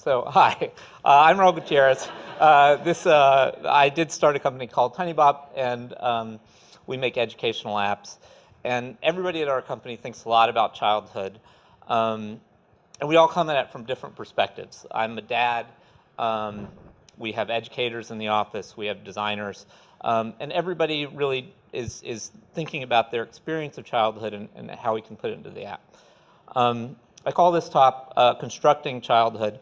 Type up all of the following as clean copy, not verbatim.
So, hi, I'm Raul Gutierrez. I did start a company called Tinybop, and we make educational apps. And everybody at our company thinks a lot about childhood. And we all come at it from different perspectives. I'm a dad. We have educators in the office. We have designers. And everybody really is thinking about their experience of childhood and how we can put it into the app. I call this talk Constructing Childhood.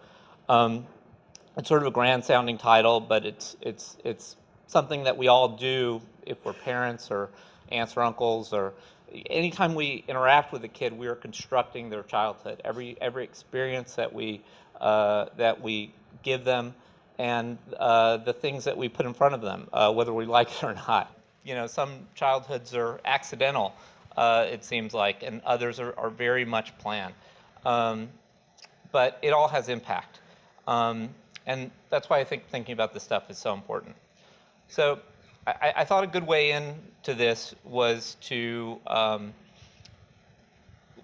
It's sort of a grand sounding title, but it's something that we all do if we're parents or aunts or uncles, or anytime we interact with a kid, we are constructing their childhood. Every experience that we give them, and the things that we put in front of them, whether we like it or not. You know, some childhoods are accidental, it seems like, and others are very much planned. But it all has impact. And that's why I think thinking about this stuff is so important. So I thought a good way into this was to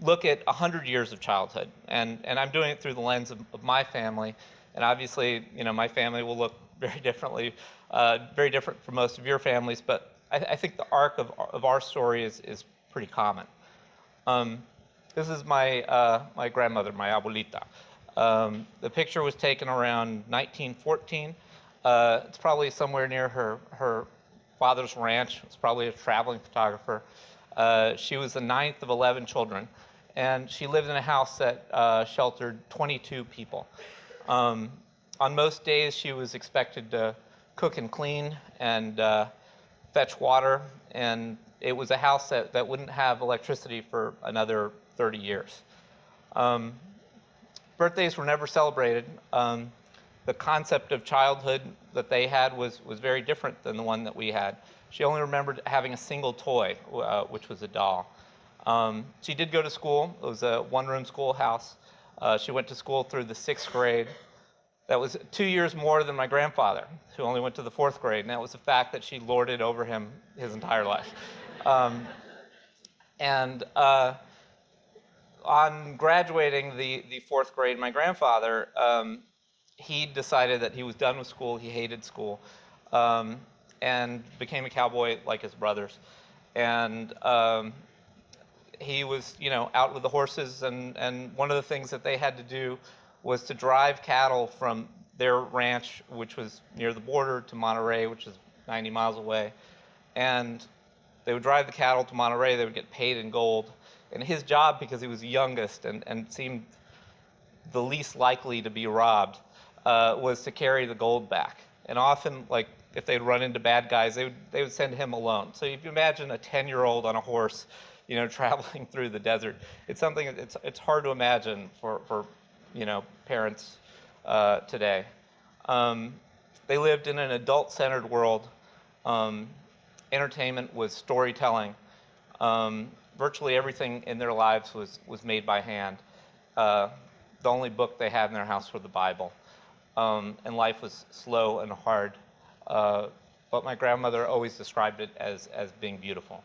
look at 100 years of childhood. And I'm doing it through the lens of my family. And obviously, you know, my family will look very different from most of your families. But I think the arc of our story is pretty common. This is my grandmother, my abuelita. The picture was taken around 1914. It's probably somewhere near her father's ranch. It's probably a traveling photographer. She was the 9th of 11 children, and she lived in a house that sheltered 22 people. On most days, she was expected to cook and clean and fetch water, and it was a house that wouldn't have electricity for another 30 years. Birthdays were never celebrated. The concept of childhood that they had was very different than the one that we had. She only remembered having a single toy, which was a doll. She did go to school. It was a one-room schoolhouse. She went to school through the 6th grade. That was 2 years more than my grandfather, who only went to the 4th grade, and that was the fact that she lorded over him his entire life. On graduating the 4th grade, my grandfather, he decided that he was done with school. He hated school, and became a cowboy like his brothers. And he was, you know, out with the horses, and one of the things that they had to do was to drive cattle from their ranch, which was near the border, to Monterey, which is 90 miles away. And they would drive the cattle to Monterey. They would get paid in gold. And his job, because he was the youngest and seemed the least likely to be robbed, was to carry the gold back. And often, like, if they'd run into bad guys, they would send him alone. So if you imagine a 10-year-old on a horse, you know, traveling through the desert, it's something it's hard to imagine for you know, parents today. They lived in an adult-centered world. Entertainment was storytelling. Virtually everything in their lives was made by hand. The only book they had in their house was the Bible. And life was slow and hard. But my grandmother always described it as being beautiful.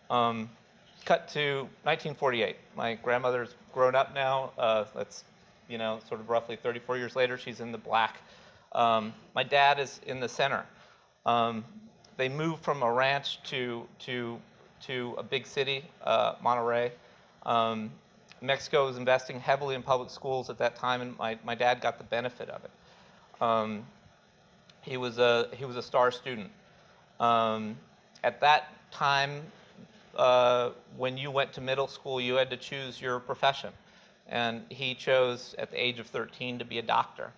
Cut to 1948. My grandmother's grown up now. That's, you know, sort of roughly 34 years later. She's in the black. My dad is in the center. They moved from a ranch to a big city, Monterey. Mexico was investing heavily in public schools at that time, and my dad got the benefit of it. He was a star student. At that time, when you went to middle school, you had to choose your profession, and he chose at the age of 13 to be a doctor.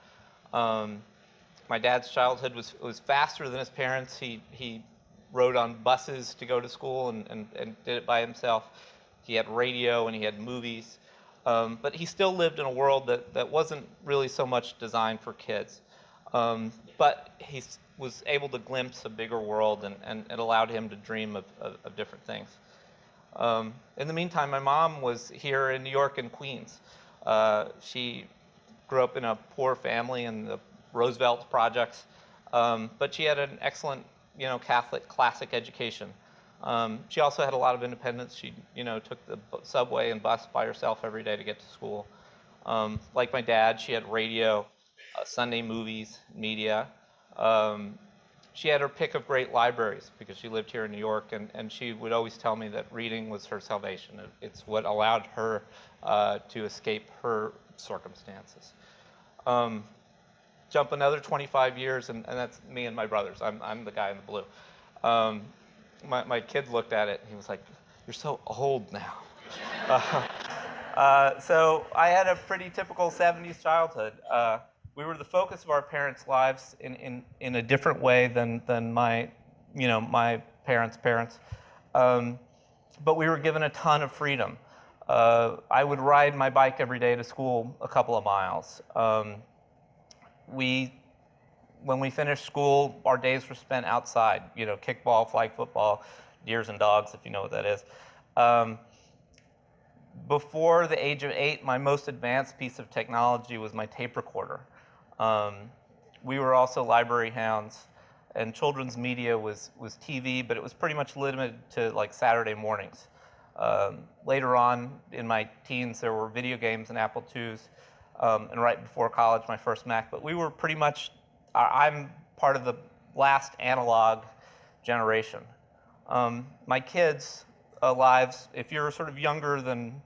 My dad's childhood was faster than his parents. He rode on buses to go to school and did it by himself. He had radio and he had movies. But he still lived in a world that wasn't really so much designed for kids. But he was able to glimpse a bigger world, and it allowed him to dream of different things. In the meantime, my mom was here in New York in Queens. She grew up in a poor family in the Roosevelt projects, but she had an excellent, Catholic classic education. She also had a lot of independence. She, took the subway and bus by herself every day to get to school. Like my dad, she had radio, Sunday movies, media. She had her pick of great libraries because she lived here in New York, and she would always tell me that reading was her salvation. It's what allowed her to escape her circumstances. Jump another 25 years, and that's me and my brothers. I'm the guy in the blue. My kid looked at it, and he was like, "You're so old now." So I had a pretty typical 70s childhood. We were the focus of our parents' lives in a different way than my, my parents. But we were given a ton of freedom. I would ride my bike every day to school a couple of miles. When we finished school, our days were spent outside, kickball, flag football, deers and dogs, if you know what that is. Before the age of 8, my most advanced piece of technology was my tape recorder. We were also library hounds, and children's media was TV, but it was pretty much limited to like Saturday mornings. Later on in my teens, there were video games and Apple IIs, and right before college, my first Mac. But we were pretty much, I'm part of the last analog generation. My kids' lives, if you're sort of younger than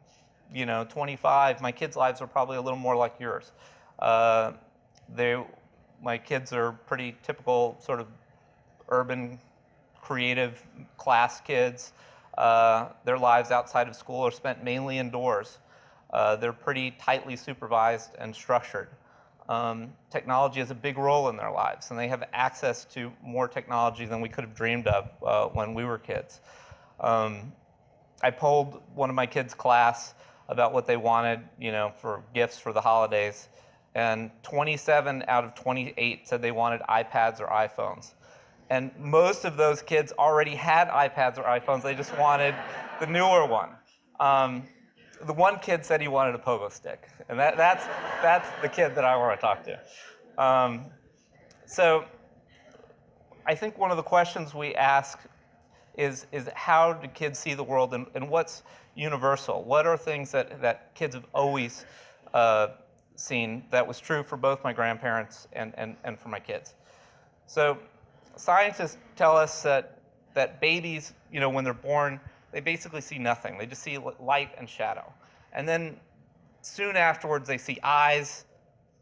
25, my kids' lives are probably a little more like yours. My kids are pretty typical sort of urban, creative class kids. Their lives outside of school are spent mainly indoors. They're pretty tightly supervised and structured. Technology has a big role in their lives, and they have access to more technology than we could have dreamed of when we were kids. I polled one of my kids' class about what they wanted, for gifts for the holidays, and 27 out of 28 said they wanted iPads or iPhones. And most of those kids already had iPads or iPhones. They just wanted the newer one. The one kid said he wanted a pogo stick, and that's the kid that I want to talk to. So I think one of the questions we ask is how do kids see the world, and what's universal? What are things that kids have always seen that was true for both my grandparents and for my kids? So scientists tell us that babies, when they're born, they basically see nothing. They just see light and shadow. And then soon afterwards, they see eyes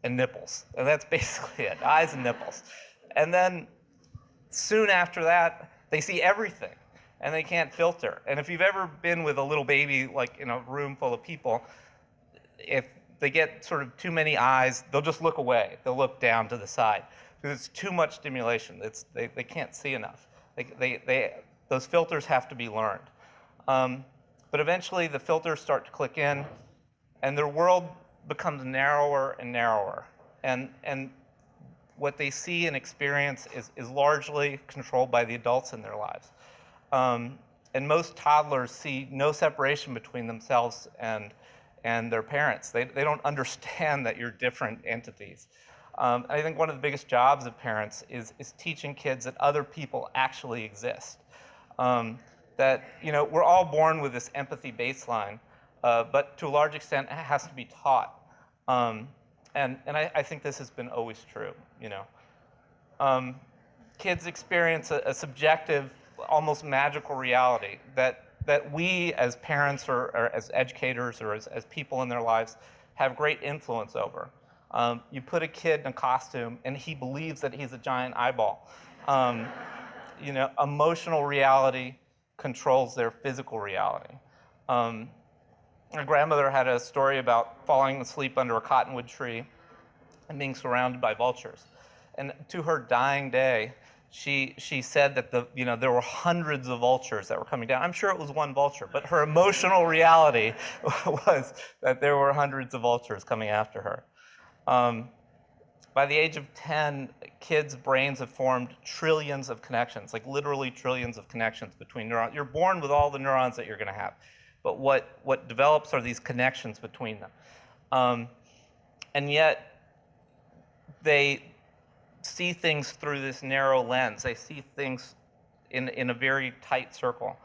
and nipples. And that's basically it, eyes and nipples. And then soon after that, they see everything, and they can't filter. And if you've ever been with a little baby, like in a room full of people, if they get sort of too many eyes, they'll just look away. They'll look down to the side because it's too much stimulation. They can't see enough. Those filters have to be learned. But eventually the filters start to click in, and their world becomes narrower and narrower. And what they see and experience is largely controlled by the adults in their lives. And most toddlers see no separation between themselves and their parents. They don't understand that you're different entities. I think one of the biggest jobs of parents is teaching kids that other people actually exist. That we're all born with this empathy baseline, but to a large extent it has to be taught. And I think this has been always true. Kids experience a subjective, almost magical reality that we as parents or as educators or as people in their lives have great influence over. You put a kid in a costume and he believes that he's a giant eyeball. Emotional reality controls their physical reality. My grandmother had a story about falling asleep under a cottonwood tree and being surrounded by vultures. And to her dying day, she said that there were hundreds of vultures that were coming down. I'm sure it was one vulture, but her emotional reality was that there were hundreds of vultures coming after her. By the age of 10, kids' brains have formed trillions of connections, like literally trillions of connections between neurons. You're born with all the neurons that you're going to have, but what develops are these connections between them. And yet, they see things through this narrow lens. They see things in a very tight circle.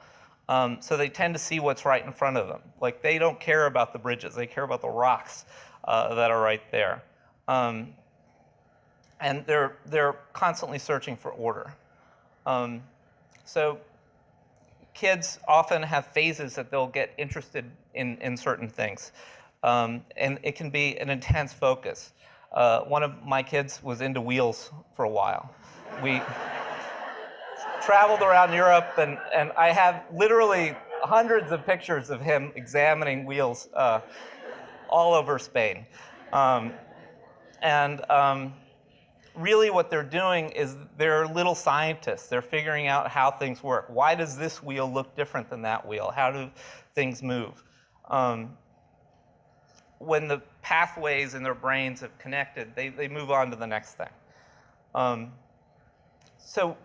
So they tend to see what's right in front of them. Like, they don't care about the bridges. They care about the rocks that are right there. And they're constantly searching for order. So kids often have phases that they'll get interested in certain things. And it can be an intense focus. One of my kids was into wheels for a while. We traveled around Europe, and I have literally hundreds of pictures of him examining wheels all over Spain. Really what they're doing is they're little scientists. They're figuring out how things work. Why does this wheel look different than that wheel? How do things move? When the pathways in their brains have connected, they move on to the next thing. So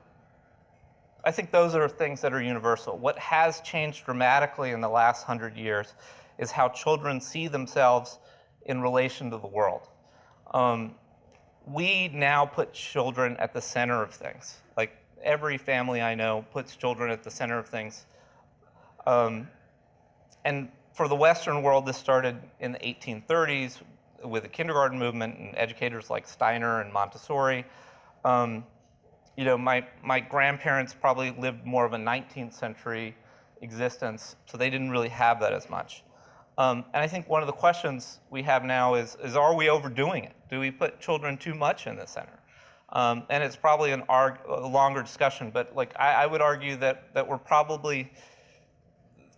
I think those are things that are universal. What has changed dramatically in the last 100 years is how children see themselves in relation to the world. We now put children at the center of things. Like, every family I know puts children at the center of things. And for the Western world, this started in the 1830s with the kindergarten movement and educators like Steiner and Montessori. My grandparents probably lived more of a 19th century existence, so they didn't really have that as much. And I think one of the questions we have now is are we overdoing it? Do we put children too much in the center? And it's probably a longer discussion, but I would argue that we're probably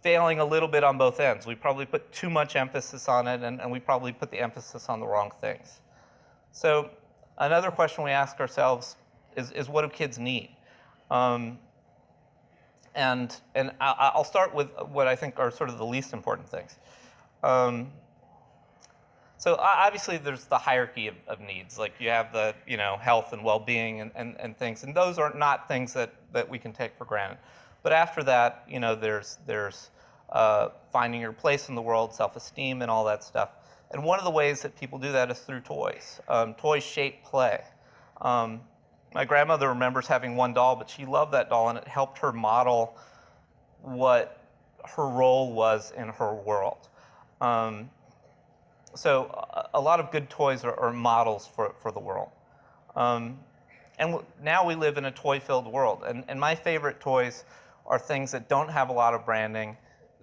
failing a little bit on both ends. We probably put too much emphasis on it, and we probably put the emphasis on the wrong things. So another question we ask ourselves is what do kids need? And I'll start with what I think are sort of the least important things. So obviously there's the hierarchy of needs. Like, you have the health and well-being and things, and those are not things that we can take for granted. But after that, there's finding your place in the world, self-esteem, and all that stuff. And one of the ways that people do that is through toys. Toys shape play. My grandmother remembers having one doll, but she loved that doll, and it helped her model what her role was in her world. So a lot of good toys are models for the world. And now we live in a toy-filled world. And my favorite toys are things that don't have a lot of branding,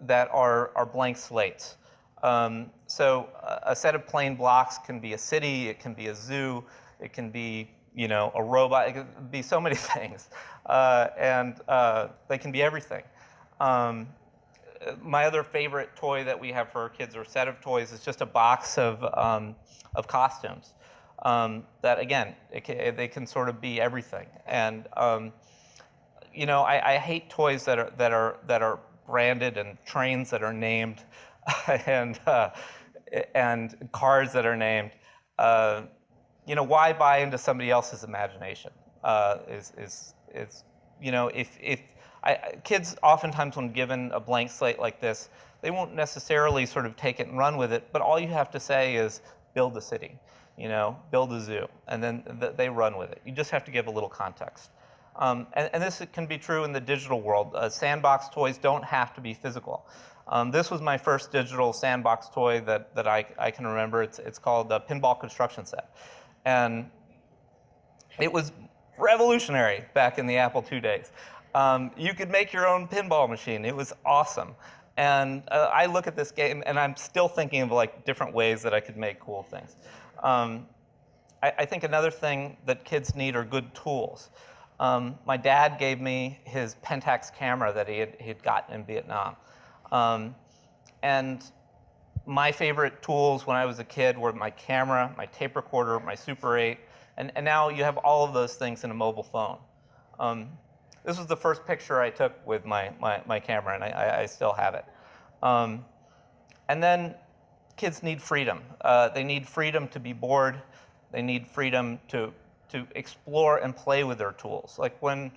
that are blank slates. So a set of plain blocks can be a city, it can be a zoo, it can be a robot, it can be so many things. And they can be everything. My other favorite toy that we have for our kids, or set of toys, is just a box of costumes. That, again, they can sort of be everything. And I hate toys that are branded, and trains that are named, and cars that are named. Why buy into somebody else's imagination? Kids oftentimes, when given a blank slate like this, they won't necessarily sort of take it and run with it, but all you have to say is build a city, build a zoo, and then they run with it. You just have to give a little context. And this can be true in the digital world. Sandbox toys don't have to be physical. This was my first digital sandbox toy that I can remember. It's called the Pinball Construction Set. And it was revolutionary back in the Apple II days. You could make your own pinball machine. It was awesome. And I look at this game, and I'm still thinking of different ways that I could make cool things. I think another thing that kids need are good tools. My dad gave me his Pentax camera that he had gotten in Vietnam. And my favorite tools when I was a kid were my camera, my tape recorder, my Super 8, And now you have all of those things in a mobile phone. This was the first picture I took with my camera, and I still have it. And then kids need freedom. They need freedom to be bored. They need freedom to explore and play with their tools. Like when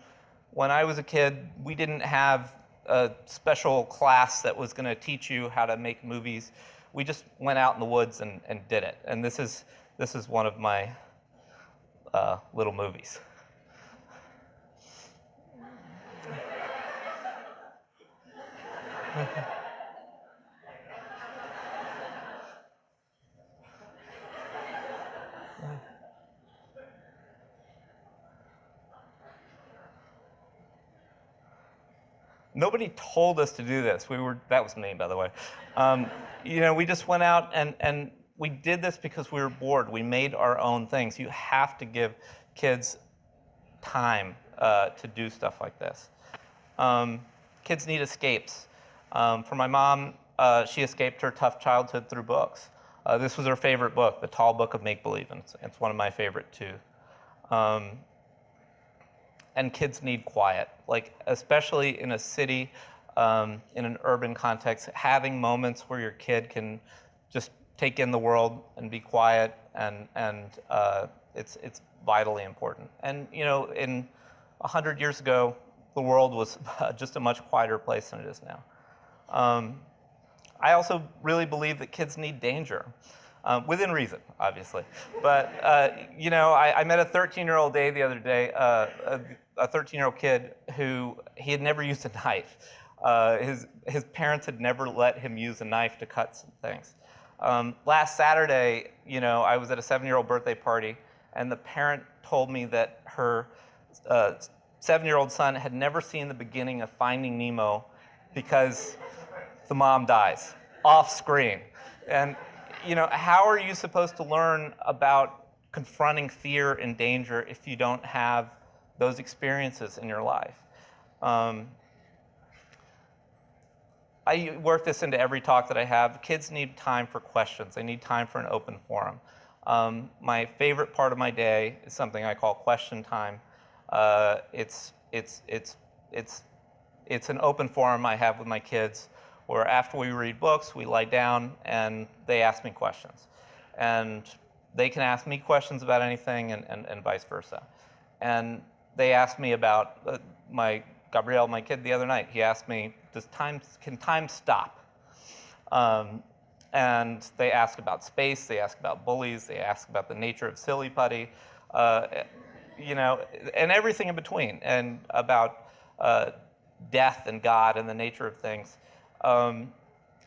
I was a kid, we didn't have a special class that was going to teach you how to make movies. We just went out in the woods and did it. And this is one of my little movies. Nobody told us to do this. That was me, by the way. We just went out and we did this because we were bored. We made our own things. You have to give kids time to do stuff like this. Kids need escapes. For my mom, she escaped her tough childhood through books. This was her favorite book, The Tall Book of Make-Believe, and it's one of my favorite too. And kids need quiet, like especially in a city, in an urban context, having moments where your kid can just take in the world and be quiet, and it's vitally important. And in 100 years ago, the world was just a much quieter place than it is now. I also really believe that kids need danger. Within reason, obviously. But, I met a 13-year-old the other day, a 13-year-old kid who he had never used a knife. His parents had never let him use a knife to cut some things. Last Saturday, I was at a 7-year-old birthday party, and the parent told me that her 7-year-old son had never seen the beginning of Finding Nemo because the mom dies off screen. And how are you supposed to learn about confronting fear and danger if you don't have those experiences in your life? I work this into every talk that I have. Kids need time for questions. They need time for an open forum. My favorite part of my day is something I call question time. It's an open forum I have with my kids, where after we read books, we lie down and they ask me questions. And they can ask me questions about anything, and vice versa. And they asked me about Gabriel, my kid, the other night. He asked me, can time stop? And they ask about space, they ask about bullies, they ask about the nature of silly putty, and everything in between, and about death and God and the nature of things.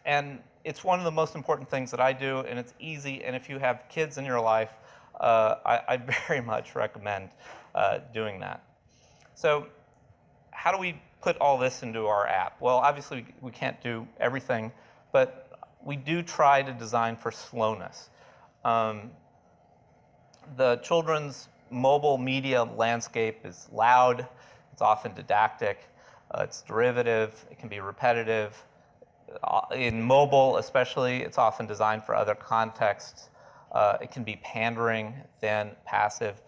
And it's one of the most important things that I do, and it's easy, and if you have kids in your life, I very much recommend doing that. So how do we put all this into our app? Well, obviously we can't do everything, but we do try to design for slowness. The children's mobile media landscape is loud, it's often didactic, it's derivative, it can be repetitive. In mobile especially, it's often designed for other contexts. It can be pandering, thin, passive.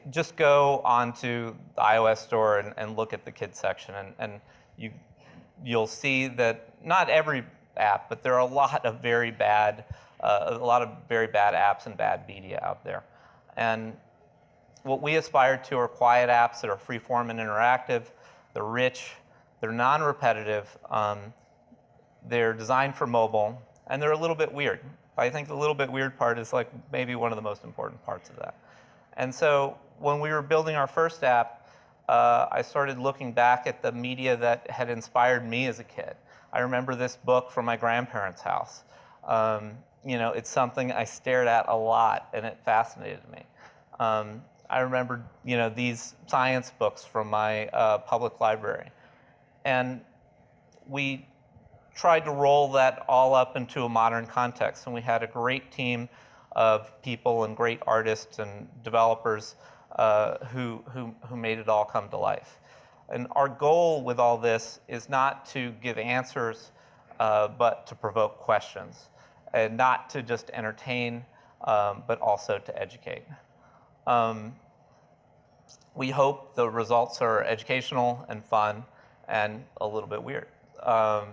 Just go onto the iOS store and look at the kids section, and you'll see that not every app, but there are a lot of very bad apps and bad media out there. And what we aspire to are quiet apps that are free-form and interactive. They're rich, they're non-repetitive, they're designed for mobile, and they're a little bit weird. I think the little bit weird part is like maybe one of the most important parts of that. And so when we were building our first app, I started looking back at the media that had inspired me as a kid. I remember this book from my grandparents' house. It's something I stared at a lot, and it fascinated me. I remember, these science books from my public library. And we tried to roll that all up into a modern context, and we had a great team of people and great artists and developers who made it all come to life. And our goal with all this is not to give answers, but to provoke questions, and not to just entertain, but also to educate. We hope the results are educational and fun and a little bit weird, because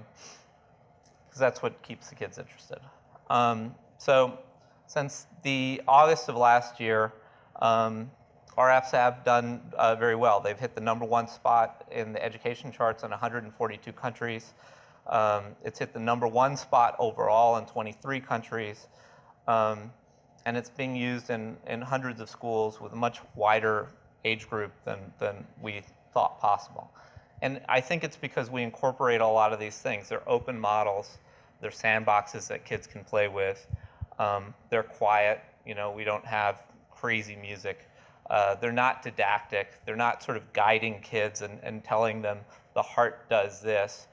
that's what keeps the kids interested. So since the August of last year, our apps have done very well. They've hit the #1 spot in the education charts in 142 countries. It's hit the #1 spot overall in 23 countries. And it's being used in hundreds of schools with a much wider age group than we thought possible. And I think it's because we incorporate a lot of these things. They're open models. They're sandboxes that kids can play with. They're quiet. You know, we don't have crazy music. They're not didactic. They're not sort of guiding kids and telling them the heart does this.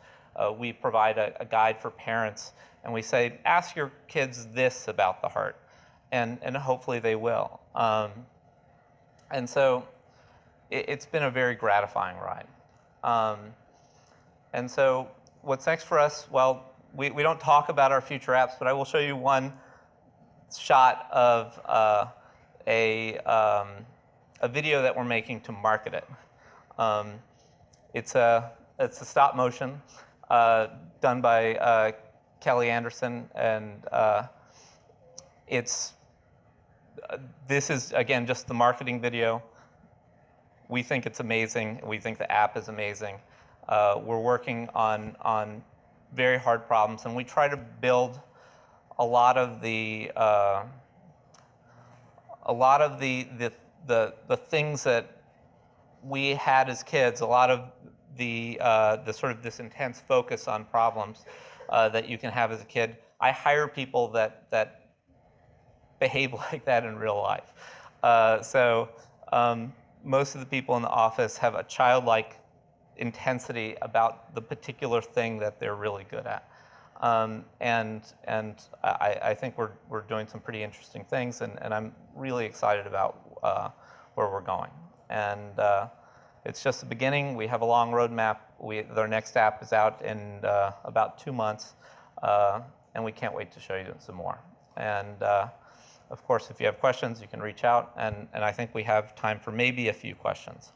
We provide a guide for parents, and we say, ask your kids this about the heart, and hopefully they will. And so it's been a very gratifying ride. And so what's next for us? Well, we don't talk about our future apps, but I will show you one shot of a video that we're making to market it. It's a stop motion done by Kelly Anderson, and this is, again, just the marketing video. We think it's amazing. We think the app is amazing. We're working on very hard problems, and we try to build a lot of the things that we had as kids. A lot of the sort of this intense focus on problems that you can have as a kid. I hire people that behave like that in real life. Most of the people in the office have a childlike intensity about the particular thing that they're really good at. And I think we're doing some pretty interesting things, and I'm really excited about where we're going. And it's just the beginning. We have a long roadmap. Our next app is out in about 2 months, and we can't wait to show you some more. And of course, if you have questions, you can reach out, and I think we have time for maybe a few questions.